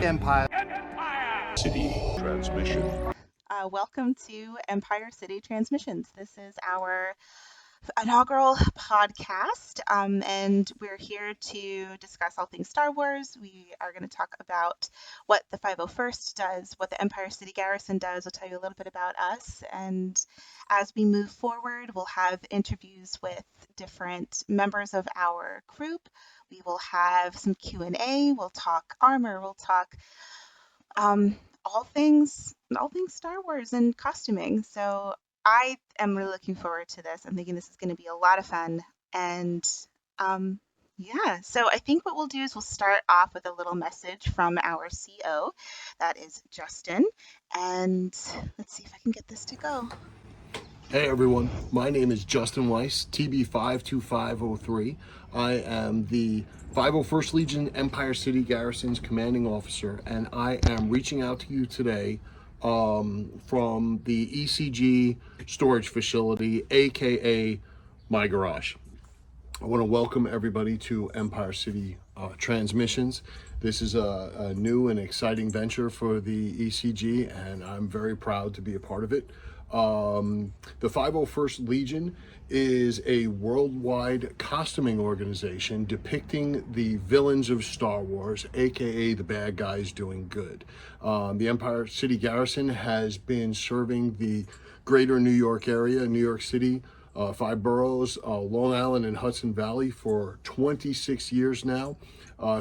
Empire City Transmission. Welcome to Empire City Transmissions. This is our inaugural podcast, and we're here to discuss all things Star Wars. We are going to talk about what the 501st does, what the Empire City Garrison does. We'll tell you a little bit about us, and as we move forward, we'll have interviews with different members of our group. We will have some Q&A. We'll talk armor. We'll talk all things Star Wars and costuming. So I am really looking forward to this. I'm thinking this is going to be a lot of fun. And yeah, so I think what we'll do is we'll start off with a little message from our CO. That is Justin. And let's see if I can get this to go. Hey everyone, my name is Justin Weiss, TB52503. I am the 501st Legion Empire City Garrison's commanding officer, and I am reaching out to you today from the ECG storage facility, aka my garage. I want to welcome everybody to Empire City Transmissions. This is a new and exciting venture for the ECG, and I'm very proud to be a part of it. The 501st Legion is a worldwide costuming organization depicting the villains of Star Wars, aka the bad guys doing good. The Empire City Garrison has been serving the greater New York area, New York City, 5 boroughs, Long Island and Hudson Valley for 26 years now,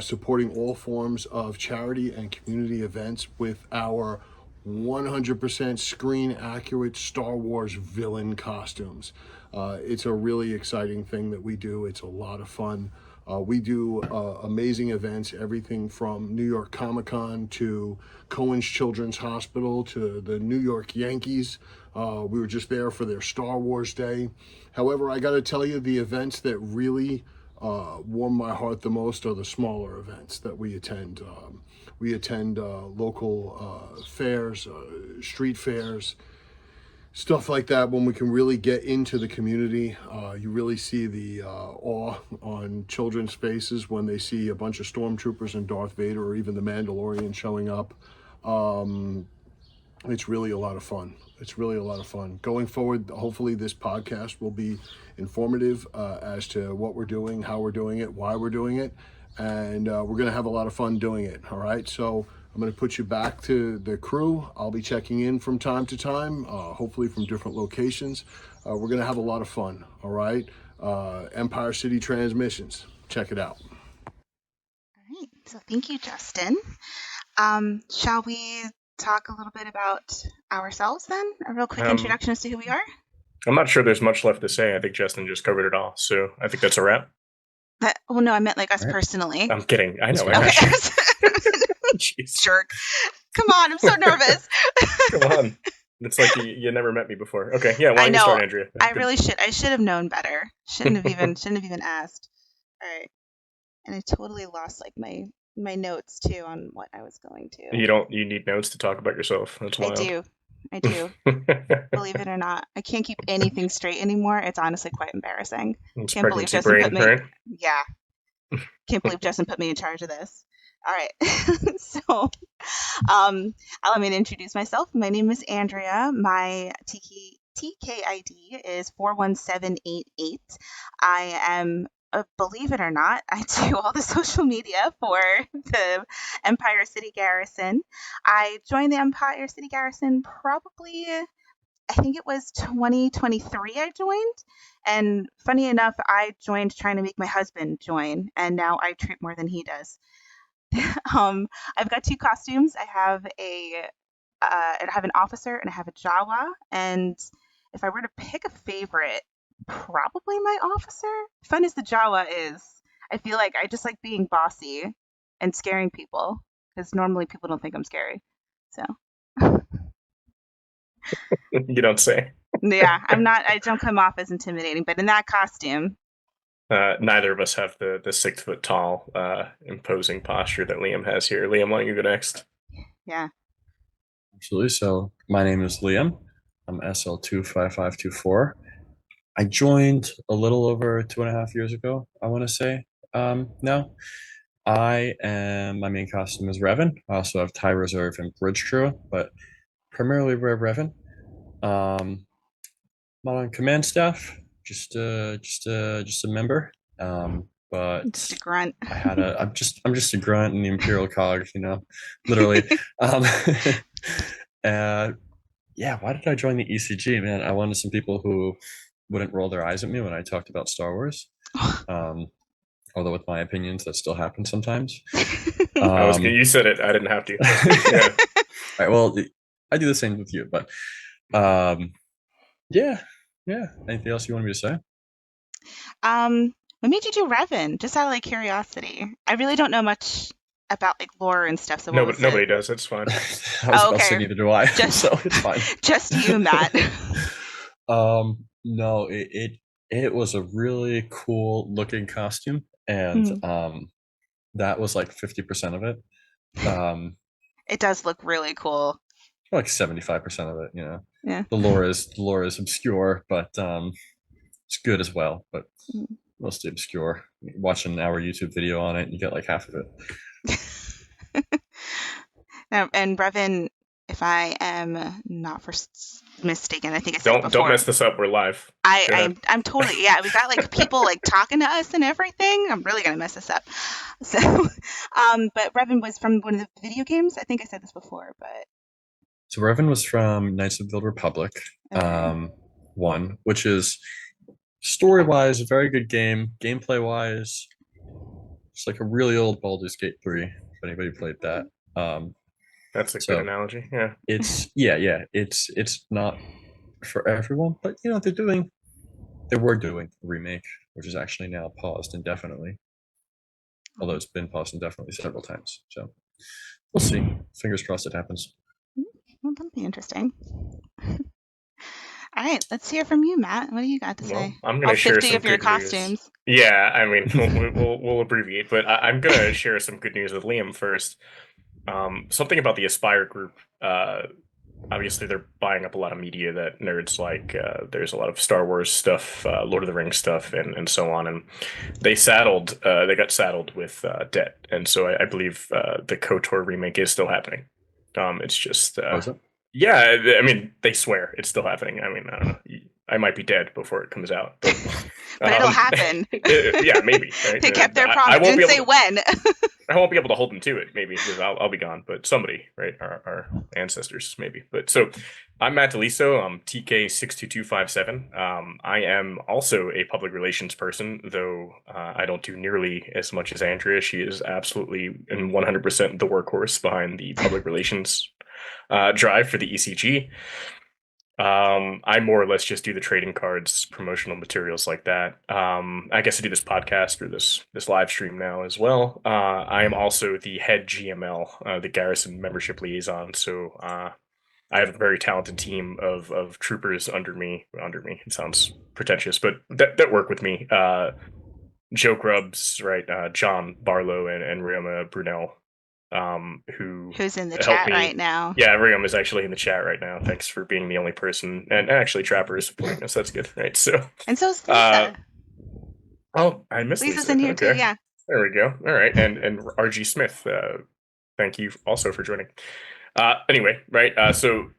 supporting all forms of charity and community events with our 100% screen accurate Star Wars villain costumes. It's a really exciting thing that we do. It's a lot of fun. We do amazing events, everything from New York Comic-Con to Cohen's Children's Hospital to the New York Yankees. We were just there for their Star Wars Day. However, I got to tell you, the events that really warm my heart the most are the smaller events that we attend. We attend local fairs, street fairs, stuff like that. When we can really get into the community, you really see the awe on children's faces when they see a bunch of stormtroopers and Darth Vader or even the Mandalorian showing up. It's really a lot of fun. It's really a lot of fun. Going forward, hopefully this podcast will be informative as to what we're doing, how we're doing it, why we're doing it, and we're going to have a lot of fun doing it. All right, so I'm going to put you back to the crew. I'll be checking in from time to time, hopefully from different locations. We're going to have a lot of fun. All right, Empire City Transmissions. Check it out. All right, so thank you, Justin. Shall we talk a little bit about ourselves then? A real quick introduction as to who we are? I'm not sure there's much left to say. I think Justin just covered it all. So I think that's a wrap. Well, no, I meant like us personally. I'm kidding. I know. Okay. Jeez. Jerk. Come on, I'm so nervous. Come on. It's like you never met me before. Okay, yeah, why don't you start, Andrea? I really should. I should have known better. Shouldn't have even asked. All right. And I totally lost like my notes too on what I was going to. You need notes to talk about yourself. That's wild. I do. Believe it or not. I can't keep anything straight anymore. It's honestly quite embarrassing. It's Can't believe pregnancy Justin brain, put me. Yeah. Can't believe Justin put me in charge of this. All right. So, allow me to introduce myself. My name is Andrea. My TKID is 41788. I am, believe it or not, I do all the social media for the Empire City Garrison. I joined the Empire City Garrison probably, I think it was 2023 I joined. And funny enough, I joined trying to make my husband join, and now I treat more than he does. I've got 2 costumes. I have an officer and I have a Jawa. And if I were to pick a favorite, probably my officer. Fun as the Jawa is, I feel like I just like being bossy and scaring people, because normally people don't think I'm scary. So You don't say. yeah, I don't come off as intimidating, but in that costume. Neither of us have the 6 foot tall, imposing posture that Liam has here. Liam, why don't you go next? Yeah. Absolutely. So my name is Liam. I'm SL25524. I joined a little over 2.5 years ago, I want to say, now. My main costume is Revan. I also have Tie Reserve and Bridge Crew, but primarily wear Revan. Um, I'm on command staff, just a member. Just a But grunt. I'm just a grunt in the Imperial cog, literally. Um, uh, yeah, why did I join the ECG, man? I wanted some people who wouldn't roll their eyes at me when I talked about Star Wars. Um, Although with my opinions, that still happens sometimes. You said it. I didn't have to. Yeah. All right, well, I do the same with you, but um, yeah, yeah. Anything else you want me to say? What made you do Revan? Just out of like curiosity. I really don't know much about like lore and stuff. So what was Nobody it? does. It's fine. I was Oh, about to say okay. neither do I, Just so it's fine. just you, Matt. No, it was a really cool looking costume, and Hmm. that was like 50% of it. Um, It does look really cool. like 75% of it. Yeah. The lore is obscure, but it's good as well. But Mm. mostly obscure. Watch an hour YouTube video on it, and you get like half of it. Now, and Revan, if I am not mistaken, I think I said it Don't before. mess this up. We're live. I, Go ahead. I'm totally, yeah. We've got like people like talking to us and everything. I'm really gonna mess this up. So, but Revan was from one of the video games. I think I said this before, but So Revan was from Knights of the Old Republic, okay. 1, which is story-wise a very good game. Gameplay-wise, it's like a really old Baldur's Gate 3. If anybody played that, That's a good so analogy. Yeah. it's yeah. It's not for everyone, but they were doing a remake, which is actually now paused indefinitely. Although it's been paused indefinitely several times. So we'll see. Fingers crossed it happens. Well, that'll be interesting. All right, let's hear from you, Matt. What do you got to Well, say? I'm All gonna share 50 some of your good news. costumes. Yeah, I mean, we'll abbreviate, but I'm gonna share some good news with Liam first. Something about the Aspire group. Obviously, they're buying up a lot of media that nerds like. There's a lot of Star Wars stuff, Lord of the Rings stuff, and so on. And they got saddled with debt, and so I believe the KOTOR remake is still happening. It's just Was it? yeah, I mean, they swear it's still happening. I mean, I don't know. I might be dead before it comes out, but But it'll happen. yeah, maybe. Right? They kept their I promise. won't be Didn't able say to. when. I won't be able to hold them to it, maybe, because I'll be gone. But somebody, right? Our ancestors, maybe. But so I'm Matt Deliso. I'm TK62257. I am also a public relations person, though I don't do nearly as much as Andrea. She is absolutely and 100% the workhorse behind the public relations drive for the ECG. I more or less just do the trading cards, promotional materials like that. I guess I do this podcast or this live stream now as well. I am also the head GML, the Garrison membership liaison. So I have a very talented team of troopers under me. Under me, it sounds pretentious, but that work with me. Joe Grubbs, right? John Barlow and Rioma Brunel, Who's in the help chat me. right now? Yeah, Riom is actually in the chat right now. Thanks for being the only person, and actually Trapper is supporting us. That's good, right? So, And so is Lisa. Oh, I missed Lisa's Lisa. in here Okay, too, yeah. there we go. All right, and RG Smith, thank you also for joining. Anyway, right. So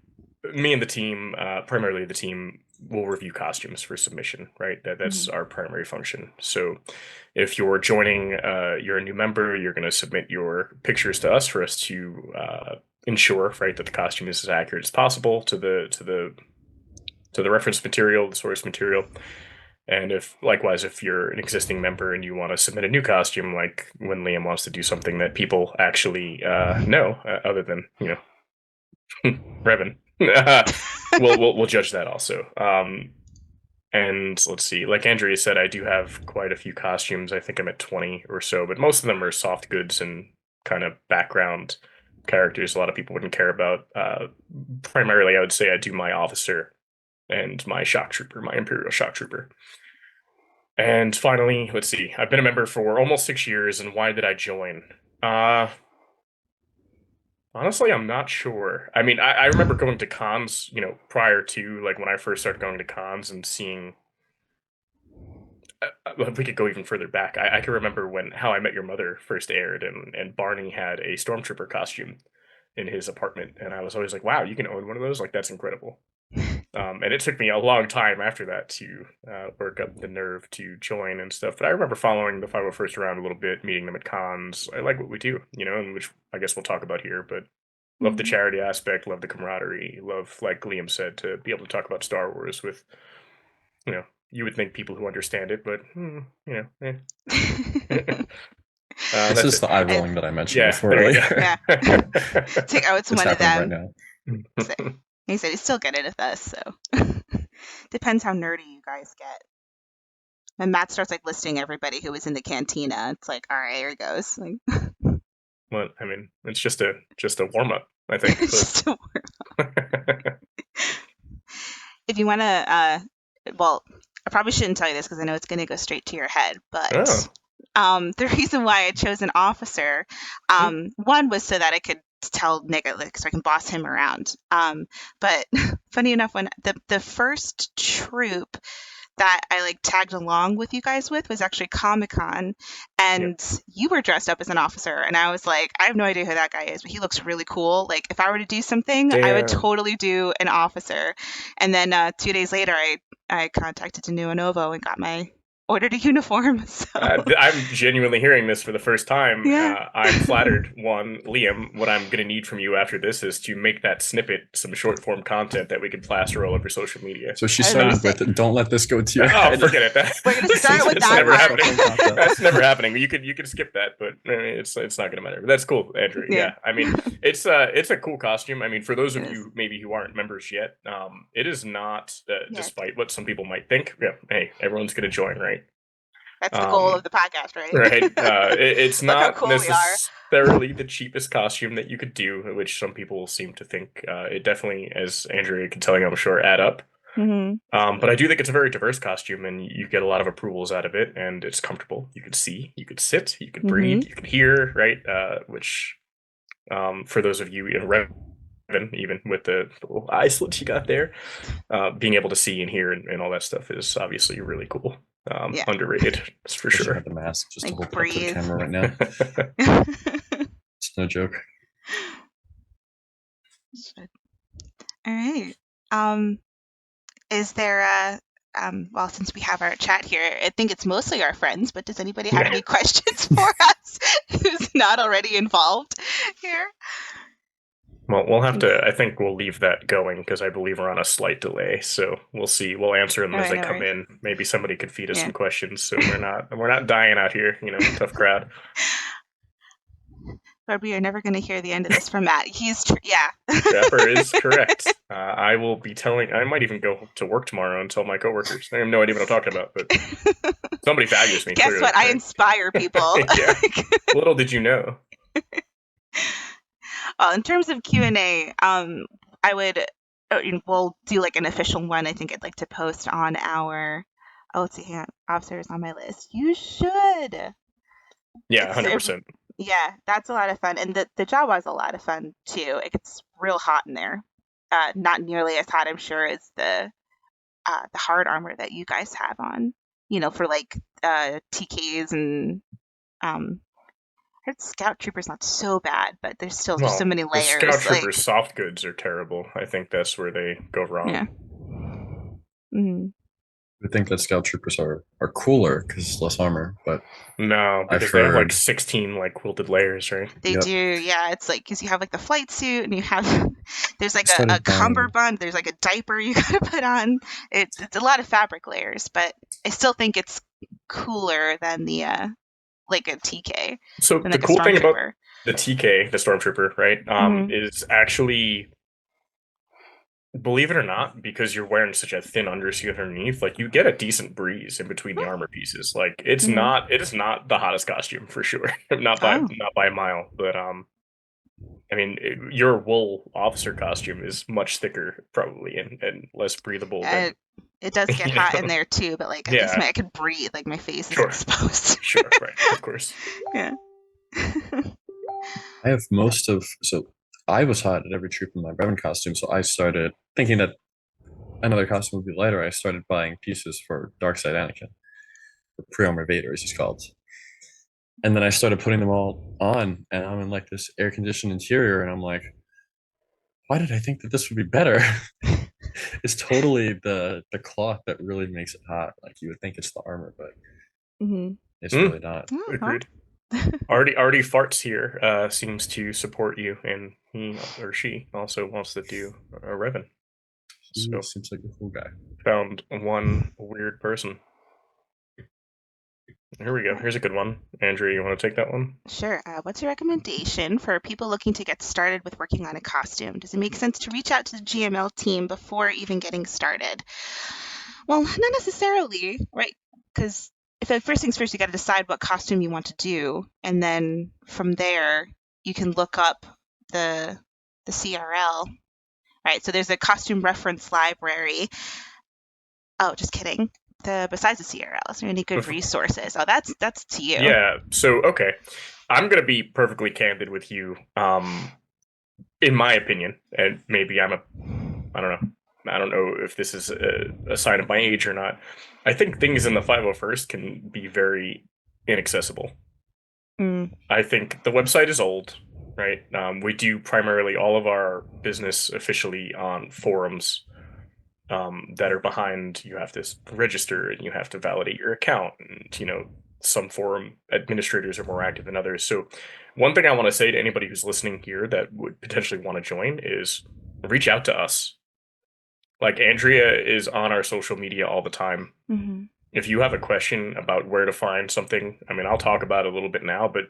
me and the team, primarily the team, will review costumes for submission. Right, that's our primary function. So if you're joining, you're a new member, you're going to submit your pictures to us for us to ensure, right, that the costume is as accurate as possible to the reference material, the source material. And if likewise, if you're an existing member and you want to submit a new costume, like when Liam wants to do something that people actually know, other than Revan, we'll judge that also. And let's see, like Andrea said, I do have quite a few costumes. I think I'm at 20 or so, but most of them are soft goods and kind of background characters a lot of people wouldn't care about. Primarily, I would say I do my officer and my shock trooper, my Imperial shock trooper. And finally, let's see, I've been a member for almost 6 years, and why did I join? Honestly, I'm not sure. I mean, I remember going to cons, prior to, like, when I first started going to cons and seeing we could go even further back. I can remember when How I Met Your Mother first aired, and Barney had a stormtrooper costume in his apartment, and I was always like, "Wow, you can own one of those! Like that's incredible." And it took me a long time after that to work up the nerve to join and stuff. But I remember following the 501st around a little bit, meeting them at cons. I like what we do, and which I guess we'll talk about here. But love the charity aspect, love the camaraderie, love, like Liam said, to be able to talk about Star Wars with, you would think people who understand it, but eh. This is the eye rolling that I mentioned before there you earlier. Yeah. It's like, oh, it's one of happening them. right now. So, he said he's still getting it with us, so depends how nerdy you guys get. And Matt starts like listing everybody who was in the cantina. It's like, all right, here he goes. Like, Well, I mean, it's just a warm up, I think. just a if you want to, well, I probably shouldn't tell you this because I know it's going to go straight to your head, but the reason why I chose an officer, one was so that I could tell Nick, like, so I can boss him around. But funny enough, when the first troop that I like tagged along with you guys with was actually Comic-Con, and you were dressed up as an officer, and I was like, I have no idea who that guy is, but he looks really cool. Like, if I were to do something, I would totally do an officer. And then 2 days later, I contacted Denua Novo and got my ordered a uniform. So. I'm genuinely hearing this for the first time. Yeah. I'm flattered. One, Liam, what I'm going to need from you after this is to make that snippet some short form content that we can plaster all over social media. So she started with, "Don't let this go to your head." Oh, forget it. We're going to start with that never part. happening. That's never happening. You could skip that, but it's not going to matter. But that's cool, Andrew. Yeah. I mean, it's a cool costume. I mean, for those of you maybe who aren't members yet, it is not, despite what some people might think. Yeah, hey, everyone's going to join, right? That's the goal of the podcast, right? Right. It's not cool necessarily the cheapest costume that you could do, which some people seem to think. It definitely, as Andrea can tell you, I'm sure, add up. Mm-hmm. But I do think it's a very diverse costume, and you get a lot of approvals out of it, and it's comfortable. You could see, you could sit, you could breathe, you could hear, right? Which, for those of you in Revan, even with the little eye slits you got there, being able to see and hear and all that stuff is obviously really cool. Underrated, that's for sure. The mask just like to hold it up to the camera right now. It's no joke. All right. Is there a well, since we have our chat here, I think it's mostly our friends, but does anybody have any questions for us who's not already involved here? Well, we'll have to. I think we'll leave that going because I believe we're on a slight delay. So we'll see. We'll answer them as they come in. Maybe somebody could feed us some questions, so we're not dying out here. Tough crowd. But we are never going to hear the end of this from Matt. He's Trapper is correct. I will be telling. I might even go to work tomorrow and tell my coworkers. They have no idea what I'm talking about, but somebody values me. Guess clearly, what? I inspire people. Yeah. Little did you know. Well, in terms of Q&A, I would, we'll do like an official one. I think I'd like to post on our, let's see, officers on my list. You should. Yeah, 100%. Yeah, that's a lot of fun. And the Jawa is a lot of fun too. It gets real hot in there. Not nearly as hot, I'm sure, as the hard armor that you guys have on, for like TKs and I heard Scout Trooper's not so bad, but there's still just so many layers. The Scout Trooper's soft goods are terrible. I think that's where they go wrong. Yeah. Mm-hmm. I think that Scout Troopers are cooler because it's less armor, but no, because they have like 16 like quilted layers, right? They do, yeah. It's like because you have like the flight suit, and you have there's like a cummerbund, there's like a diaper you gotta put on. It's a lot of fabric layers, but I still think it's cooler than the like a TK. So the cool thing about the TK, the Stormtrooper, right, is actually, believe it or not, because you're wearing such a thin undersuit underneath, like you get a decent breeze in between the armor pieces. Like it is not the hottest costume for sure, not by a mile. But I mean, your wool officer costume is much thicker, probably, and less breathable. It does get hot in there too, but like at least I could breathe. Like my face is exposed. Sure, right, of course. Yeah. I have so I was hot at every troop in my Revan costume, so I started thinking that another costume would be lighter. I started buying pieces for Darkseid Anakin. pre-armor Vader, as he's called. And then I started putting them all on, and I'm in like this air-conditioned interior, and I'm like, why did I think that this would be better? It's totally the cloth that really makes it hot. Like you would think it's the armor, but it's really not. Agreed. Artie Farts here seems to support you, and he or she also wants to do a Revan. So seems like a cool guy. Found one weird person. Here we go. Here's a good one. Andrea, you want to take that one? Sure. What's your recommendation for people looking to get started with working on a costume? Does it make sense to reach out to the GML team before even getting started? Well, not necessarily, right? Because first things first, you got to decide what costume you want to do, and then from there you can look up the CRL, right? So there's a costume reference library. Oh, just kidding. Besides the CRL, is there any good resources? Oh, that's to you. Yeah. So okay, I'm gonna be perfectly candid with you. In my opinion, and maybe I don't know. I don't know if this is a sign of my age or not. I think things in the 501st can be very inaccessible. I think the website is old, right? We do primarily all of our business officially on forums that are behind. You have to register and you have to validate your account, and some forum administrators are more active than others. So one thing I want to say to anybody who's listening here that would potentially want to join is reach out to us. Like Andrea is on our social media all the time. If you have a question about where to find something, I mean, I'll talk about it a little bit now, but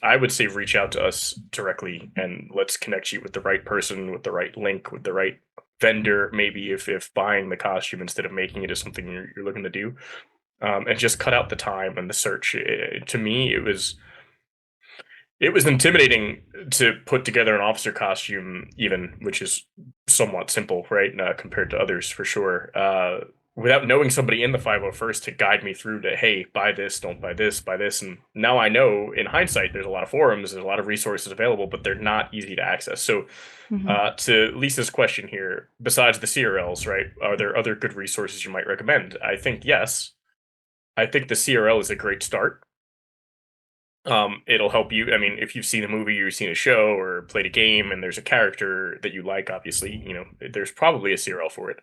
I would say reach out to us directly and let's connect you with the right person, with the right link, with the right vendor, maybe if buying the costume instead of making it is something you're looking to do, and just cut out the time and the search. To me, it was intimidating to put together an officer costume, even, which is somewhat simple, right, compared to others for sure, without knowing somebody in the 501st to guide me through to, hey, buy this, don't buy this, buy this. And now I know in hindsight, there's a lot of forums, there's a lot of resources available, but they're not easy to access. So to Lisa's question here, besides the CRLs, right, are there other good resources you might recommend? I think yes. I think the CRL is a great start. It'll help you. I mean, if you've seen a movie, you've seen a show, or played a game, and there's a character that you like, obviously, there's probably a CRL for it.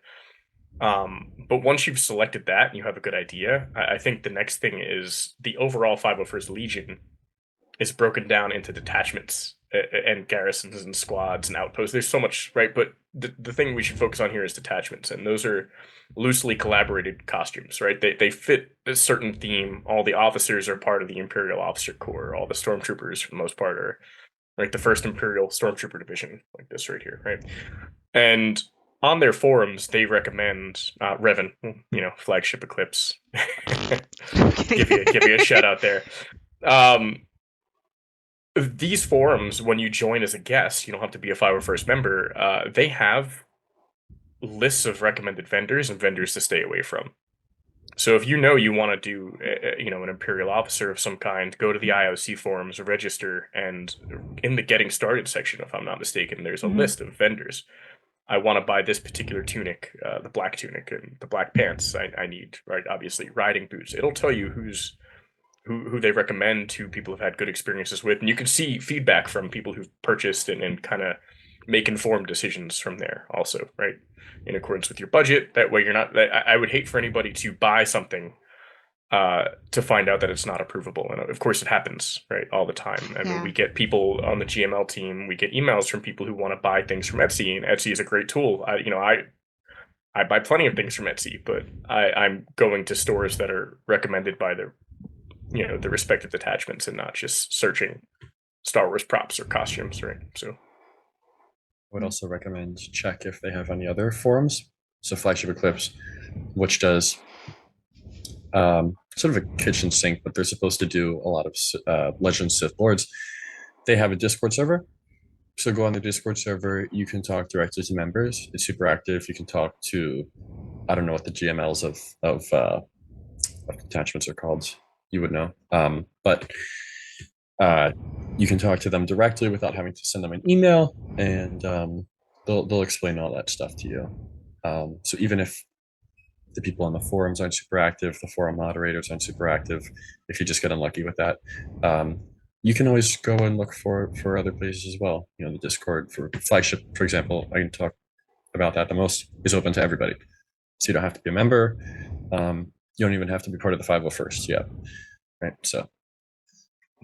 But once you've selected that and you have a good idea, I think the next thing is the overall 501st Legion is broken down into detachments and garrisons and squads and outposts. There's so much, right? But the thing we should focus on here is detachments, and those are loosely collaborated costumes, right? They fit a certain theme. All the officers are part of the Imperial Officer Corps. All the stormtroopers, for the most part, are like the 1st Imperial Stormtrooper Division, like this right here, right? And on their forums, they recommend Revan, flagship Eclipse. give you a shout out there. These forums, when you join as a guest, you don't have to be a 501st member. They have lists of recommended vendors and vendors to stay away from. So if you want to do, an Imperial officer of some kind, go to the IOC forums, register, and in the getting started section, if I'm not mistaken, there's a list of vendors. I want to buy this particular tunic, the black tunic and the black pants. I need, right? Obviously, riding boots. It'll tell you who they recommend to people who've had good experiences with, and you can see feedback from people who've purchased and kind of make informed decisions from there. Also, right, in accordance with your budget. That way, you're not. I would hate for anybody to buy something to find out that it's not approvable. And of course it happens, right, all the time. I mean, we get people on the GML team, we get emails from people who want to buy things from Etsy, and Etsy is a great tool. I buy plenty of things from Etsy, but I'm going to stores that are recommended by the respective detachments and not just searching Star Wars props or costumes, right? So I would also recommend check if they have any other forums. So Flagship Eclipse, which does sort of a kitchen sink, but they're supposed to do a lot of Legend Sith Lords. They have a Discord server. So go on the Discord server. You can talk directly to members. It's super active. You can talk to, I don't know what the GMLs of attachments are called. You would know. But you can talk to them directly without having to send them an email, and they'll explain all that stuff to you. So even if the people on the forums aren't super active, the forum moderators aren't super active. If you just get unlucky with that, you can always go and look for other places as well. The Discord for Flagship, for example, I can talk about that the most, is open to everybody. So you don't have to be a member. You don't even have to be part of the 501st yet, right? So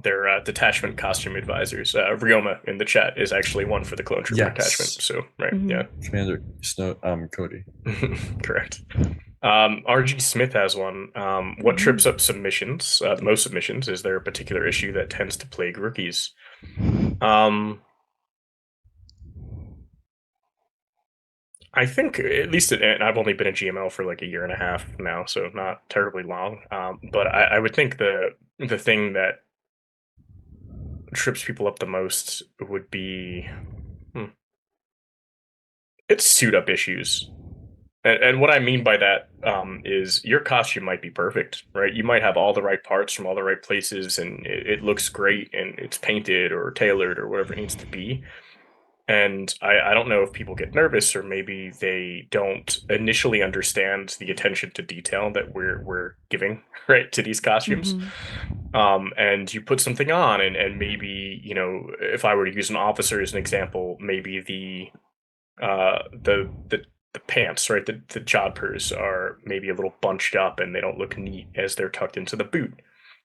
they're detachment costume advisors. Ryoma in the chat is actually one for the clone trooper Yes. detachment. So right, yeah, Commander Snow, Cody. correct. RG Smith has one. What trips up submissions? The most submissions. Is there a particular issue that tends to plague rookies? I think at least, and I've only been a GML for like a year and a half now, so not terribly long. But I would think the thing that trips people up the most would be it's suit up issues. And what I mean by that is your costume might be perfect, right? You might have all the right parts from all the right places, and it looks great, and it's painted or tailored or whatever it needs to be. And I don't know if people get nervous, or maybe they don't initially understand the attention to detail that we're giving, right, to these costumes. And you put something on, and maybe, if I were to use an officer as an example, maybe the pants, right, the jodhpurs are maybe a little bunched up and they don't look neat as they're tucked into the boot.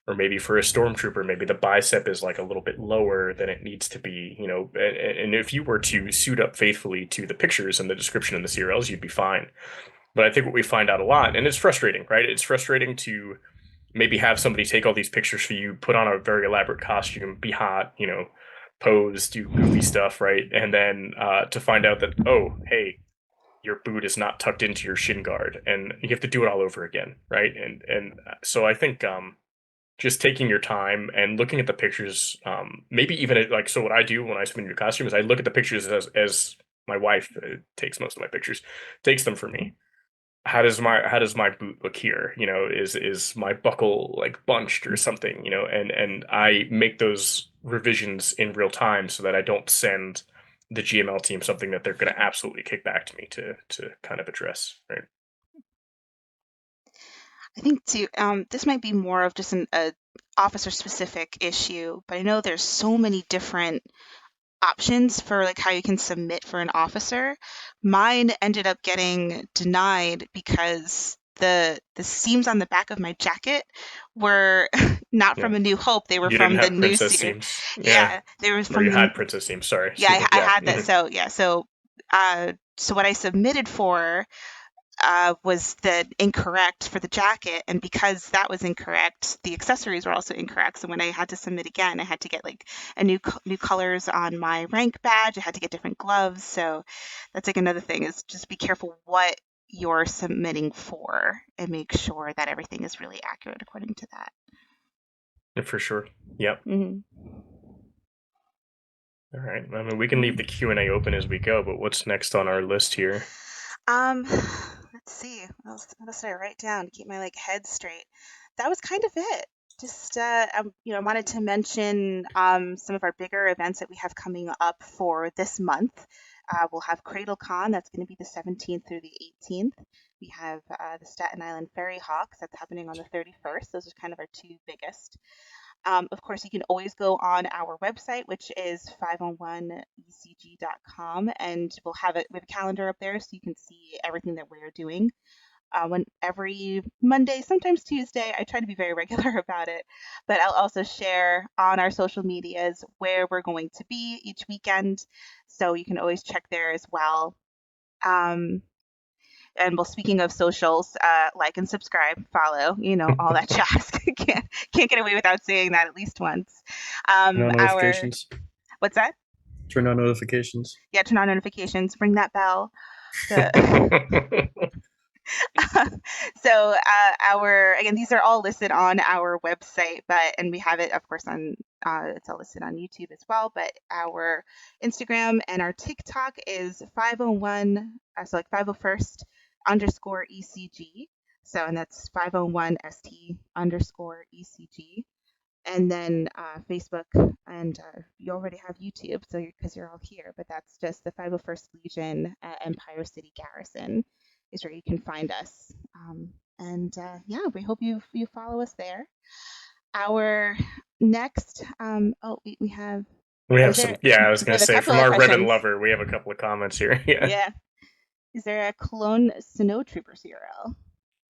Or maybe for a stormtrooper, maybe the bicep is like a little bit lower than it needs to be, and if you were to suit up faithfully to the pictures and the description in the CRLs, you'd be fine. But I think what we find out a lot, and it's frustrating, right? It's frustrating to maybe have somebody take all these pictures for you, put on a very elaborate costume, be hot, pose, do goofy stuff, right? And then to find out that, oh, hey, your boot is not tucked into your shin guard, and you have to do it all over again, right? And so I think just taking your time and looking at the pictures, maybe even so what I do when I submit a new costume is I look at the pictures as my wife takes most of my pictures, takes them for me. How does my boot look here? Is my buckle like bunched or something? And I make those revisions in real time so that I don't send the GML team something that they're going to absolutely kick back to me to kind of address, right? I think too, this might be more of just an officer specific issue, but I know there's so many different options for like how you can submit for an officer. Mine ended up getting denied because the seams on the back of my jacket were not from A New Hope. They were You from didn't the have new princess series. seams. Yeah, they were Or from you the had princess seams. Sorry. yeah, Excuse me. I had that. Mhm. So yeah, so what I submitted for was the incorrect for the jacket, and because that was incorrect, the accessories were also incorrect. So when I had to submit again, I had to get like a new colors on my rank badge. I had to get different gloves. So that's like another thing, is just be careful what you're submitting for and make sure that everything is really accurate according to that. For sure. Yep. Mm-hmm. All right. I mean, we can leave the Q&A open as we go, but what's next on our list here? Let's see. What else did I write down to keep my head straight? That was kind of it. Just I wanted to mention some of our bigger events that we have coming up for this month. We'll have CradleCon, that's going to be the 17th through the 18th. We have the Staten Island Ferry Hawks, that's happening on the 31st. Those are kind of our two biggest. Of course, you can always go on our website, which is 501ecg.com, and we have a calendar up there so you can see everything that we're doing. Every Monday, sometimes Tuesday, I try to be very regular about it, but I'll also share on our social medias where we're going to be each weekend, so you can always check there as well. And well, speaking of socials, like and subscribe, follow, all that jazz. can't get away without saying that at least once. Turn on notifications. What's that? Turn on notifications. Yeah, turn on notifications. Ring that bell. So again, these are all listed on our website, and we have it, of course, on it's all listed on YouTube as well. But our Instagram and our TikTok is 501, so like 501st underscore ECG. So, and that's 501 ST underscore ECG. And then Facebook, and you already have YouTube, so because you're all here, but that's just the 501st Legion Empire City Garrison. is where you can find us. And yeah, we hope you follow us there. Our next, we have. We Oh, have is some. there? Yeah, I was We gonna have a say couple from of our ribbon questions. lover, we have a couple of comments here. Yeah. Yeah. Is there a clone snow trooper CRL?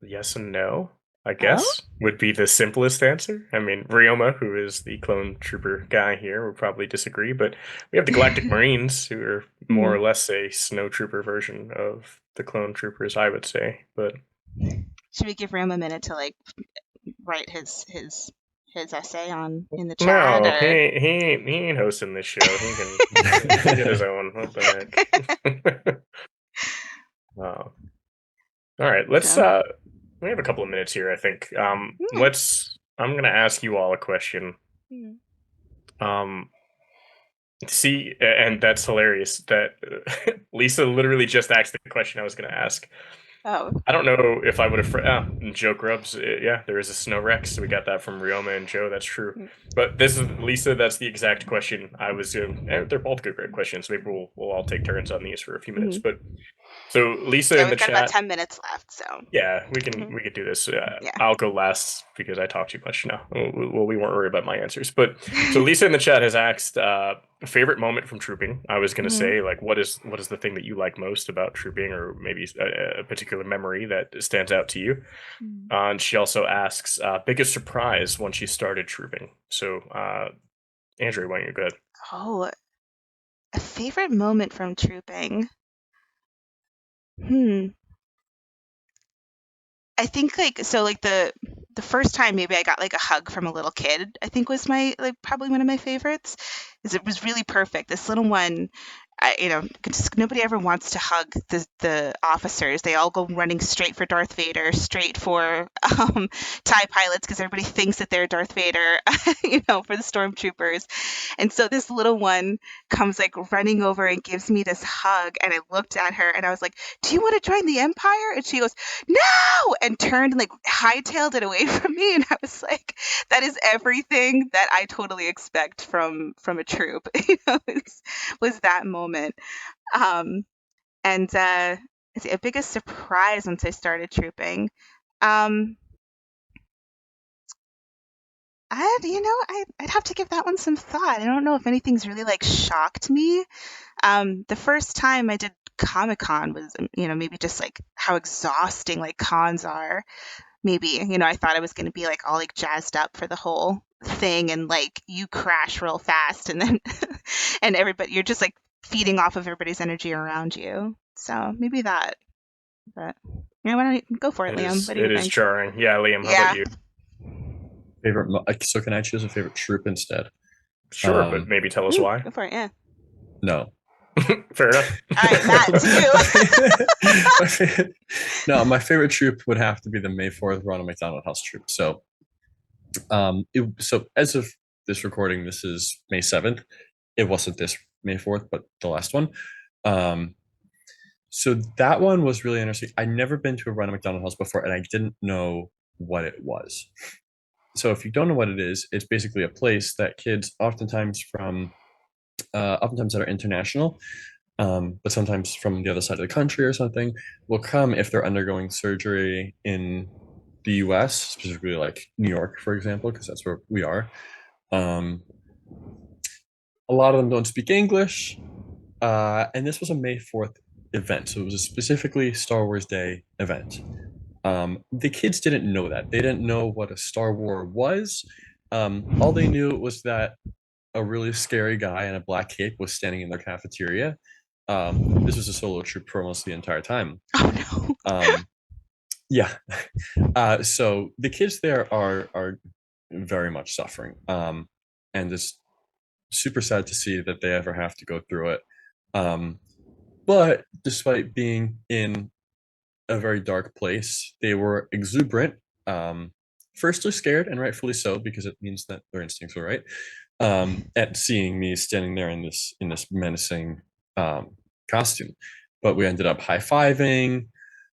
Yes and no, I Oh, guess, would be the simplest answer. I mean, Ryoma, who is the clone trooper guy here, would probably disagree, but we have the Galactic Marines, who are more or less a snow trooper version of the clone troopers, I would say. But should we give Ram a minute to like write his essay on in the chat? no, Or... he ain't hosting this show. He can get his own. What the heck? Oh. All right, let's So, we have a couple of minutes here, I think. yeah. I'm gonna ask you all a question. Hmm. See, and that's hilarious that Lisa literally just asked the question I was gonna ask. Oh, I don't know if I would have. Joe Grubbs, yeah, there is a Snow Rex. We got that from Ryoma and Joe. That's true. But this is Lisa. That's the exact question I was doing. They're both good questions. Maybe we'll all take turns on these for a few minutes. But so Lisa yeah, in the we've got chat. about 10 minutes left. So Yeah, we could do this. yeah. I'll go last because I talk too much now. Well, we won't worry about my answers. But so Lisa in the chat has asked favorite moment from trooping. I was gonna say like what is the thing that you like most about trooping, or maybe a particular memory that stands out to you. And she also asks biggest surprise once you started trooping. So Andrew, why don't you go ahead? Oh, a favorite moment from trooping. I think like the first time maybe I got like a hug from a little kid, I think was my like probably one of my favorites. Is it was really perfect. This little one, just nobody ever wants to hug the officers. They all go running straight for Darth Vader, straight for TIE pilots because everybody thinks that they're Darth Vader, for the stormtroopers. And so this little one comes like running over and gives me this hug, and I looked at her and I was like, "Do you want to join the Empire?" And she goes, "No!" and turned and like hightailed it away from me. And I was like, that is everything that I totally expect from a troop. Was that moment. And a biggest surprise once I started trooping. I'd have to give that one some thought. I don't know if anything's really like shocked me. The first time I did Comic-Con was, maybe just like how exhausting like cons are. Maybe, I thought I was going to be like all like jazzed up for the whole thing, and like you crash real fast, and then and everybody, you're just like feeding off of everybody's energy around you. So maybe that. But why don't you go for it, Liam? What do you It is think? jarring. Yeah, Liam, how Yeah. about you? So can I choose a favorite troop instead? Sure, but maybe tell us why. Go for it. Yeah. No. Fair enough. All right, Matt, to you. No, my favorite troop would have to be the May 4th Ronald McDonald House troop. So, so as of this recording, this is May 7th. It wasn't this May 4th, but the last one. So that one was really interesting. I'd never been to a Ronald McDonald House before, and I didn't know what it was. So if you don't know what it is, it's basically a place that kids oftentimes that are international, but sometimes from the other side of the country or something, will come if they're undergoing surgery in the US, specifically like New York, for example, because that's where we are. A lot of them don't speak English, and this was a May 4th event, so it was a specifically Star Wars Day event. The kids didn't know that. They didn't know what a Star War was. All they knew was that a really scary guy in a black cape was standing in their cafeteria. This was a solo troop for almost the entire time. Oh no. Yeah. So the kids there are very much suffering, and it's super sad to see that they ever have to go through it. But despite being in a very dark place, they were exuberant. Firstly scared, and rightfully so, because it means that their instincts were right. At seeing me standing there in this menacing costume. But we ended up high-fiving,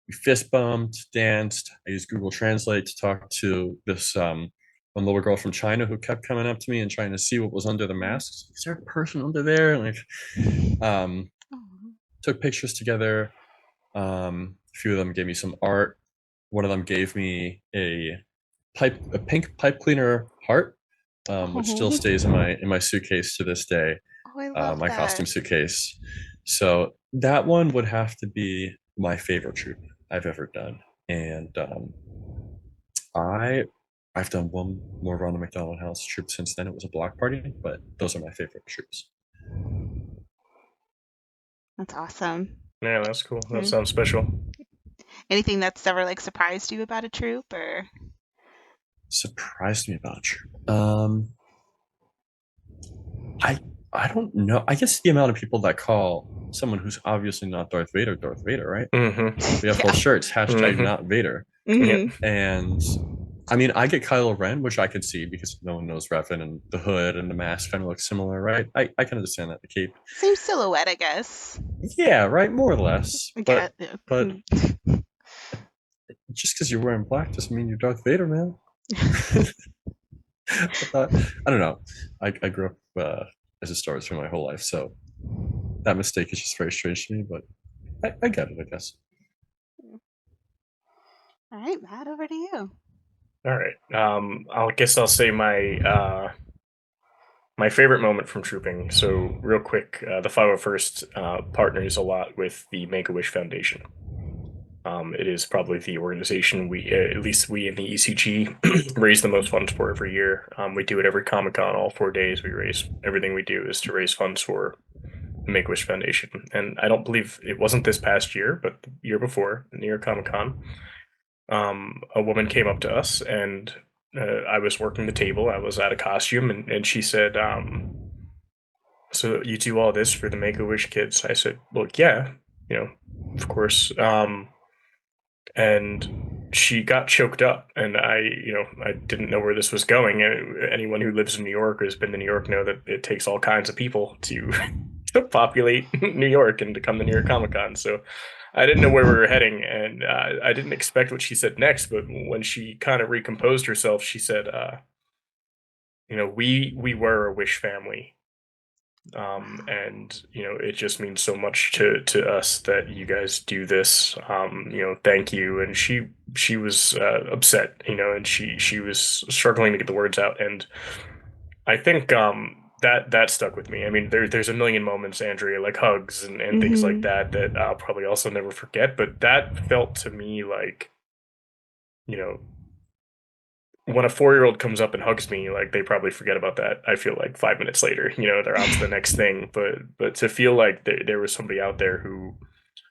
we fist bumped, danced. I used Google Translate to talk to this one little girl from China who kept coming up to me and trying to see what was under the masks. Is there a person under there? Like, took pictures together. few of them gave me some art. One of them gave me a pink pipe cleaner heart, which still Oh. stays in my suitcase to this day. Oh, I love My that. costume suitcase. So that one would have to be my favorite troop I've ever done. And I've done one more Ronald McDonald House troop since then. It was a block party, but those are my favorite troops. That's awesome. Yeah, that's cool. That Mm. sounds special. Anything that's ever like surprised you about a troop, or Surprised me about a troop. I don't know. I guess the amount of people that call someone who's obviously not Darth Vader, right? Mm-hmm. We have full shirts, hashtag Mhm. not Vader. Mhm. And I mean, I get Kylo Ren, which I could see because no one knows Revan, and the hood and the mask kind of look similar, right? I can understand that, the cape. Same silhouette, I guess. Yeah, right, more or less. Yeah. But just because you're wearing black doesn't mean you're Darth Vader, man. I don't know. I grew up as a Star Wars fan my whole life, so that mistake is just very strange to me, but I get it, I guess. All right, Matt, over to you. All right. I guess I'll say my my favorite moment from trooping. So real quick, the 501st partners a lot with the Make-A-Wish Foundation. It is probably the organization at least we in the ECG, raise the most funds for every year. We do it every Comic-Con, all 4 days. Everything we do is to raise funds for the Make-A-Wish Foundation. And I don't believe it wasn't this past year, but the year before, the New York Comic-Con, a woman came up to us, and I was working the table. I was out of costume, and she said, "So you do all this for the Make-A-Wish kids?" I said, "Well, yeah, of course." And she got choked up, and I didn't know where this was going. Anyone who lives in New York or has been to New York know that it takes all kinds of people to to populate New York and to come to New York Comic Con. So I didn't know where we were heading, and I didn't expect what she said next. But when she kind of recomposed herself, she said, we were a Wish family. And it just means so much to us that you guys do this. Thank you. And she was upset, and she was struggling to get the words out. And I think that stuck with me. I mean, there's a million moments, Andrea, like hugs and things like that I'll probably also never forget. But that felt to me like, when a 4-year-old comes up and hugs me, like they probably forget about that. I feel like 5 minutes later, they're on to the next thing. But to feel like there was somebody out there who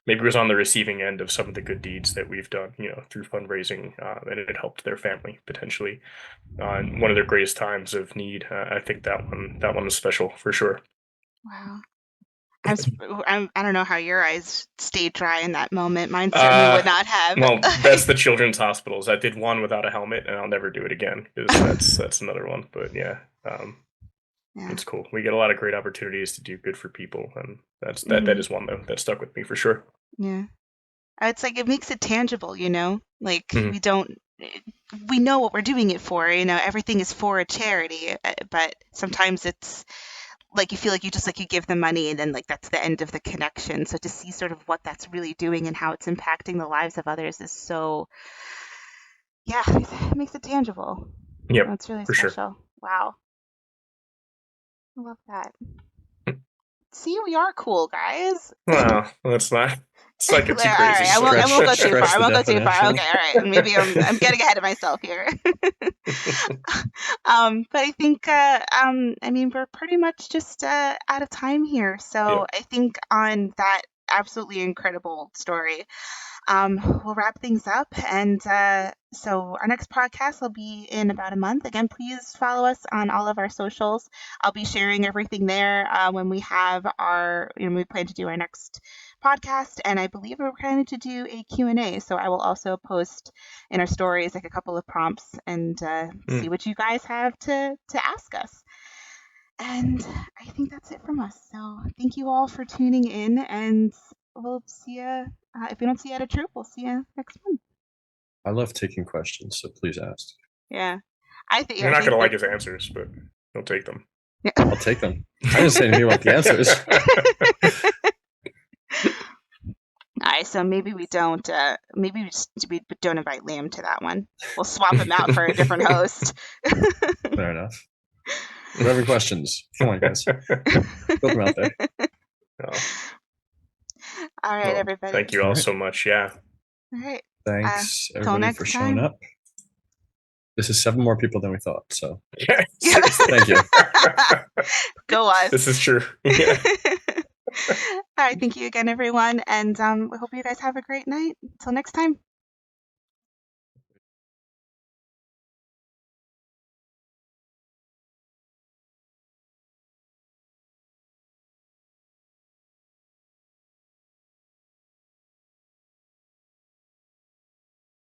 maybe was on the receiving end of some of the good deeds that we've done, through fundraising, and it helped their family potentially on one of their greatest times of need. I think that one was special for sure. Wow. I don't know how your eyes stayed dry in that moment. Mine certainly would not have. Well, that's the children's hospitals. I did one without a helmet, and I'll never do it again because that's another one. But yeah, it's cool. We get a lot of great opportunities to do good for people, and that is one though that stuck with me for sure. Yeah, it's like it makes it tangible, like we know what we're doing it for. Everything is for a charity, but sometimes it's like you feel like you give them money and then like that's the end of the connection. So to see sort of what that's really doing and how it's impacting the lives of others is so, it makes it tangible. Yep, that's really for special. Sure. Wow, I love that. See, we are cool, guys. Well, that's not. It's like a too all crazy. Right, I won't go too far. I won't go too far. Okay, all right. Maybe I'm getting ahead of myself here. But I think we're pretty much just out of time here. So I think on that absolutely incredible story, we'll wrap things up. And so our next podcast will be in about a month. Again, please follow us on all of our socials. I'll be sharing everything there when we have we plan to do our next podcast, and I believe we're planning to do a Q&A. So I will also post in our stories like a couple of prompts and see what you guys have to ask us. And I think that's it from us. So thank you all for tuning in, and we'll see you. If we don't see you at a troop, we'll see you next month. I love taking questions, so please ask. Yeah. I think you're not going to like his answers, but he'll take them. Yeah. I'll take them. I didn't say anything about the answers. Nice. So maybe we don't. Maybe we don't invite Liam to that one. We'll swap him out for a different host. Fair enough. If you have any questions, come on, guys. Put them out there. Oh, All right, well, everybody. thank you all Alright. so much. Yeah. All right. Thanks, till everybody, next for showing time. up. This is 7 more people than we thought, so Yeah. thank you. Go us. This is true. Yeah. All right. Thank you again, everyone. And we hope you guys have a great night. Until next time.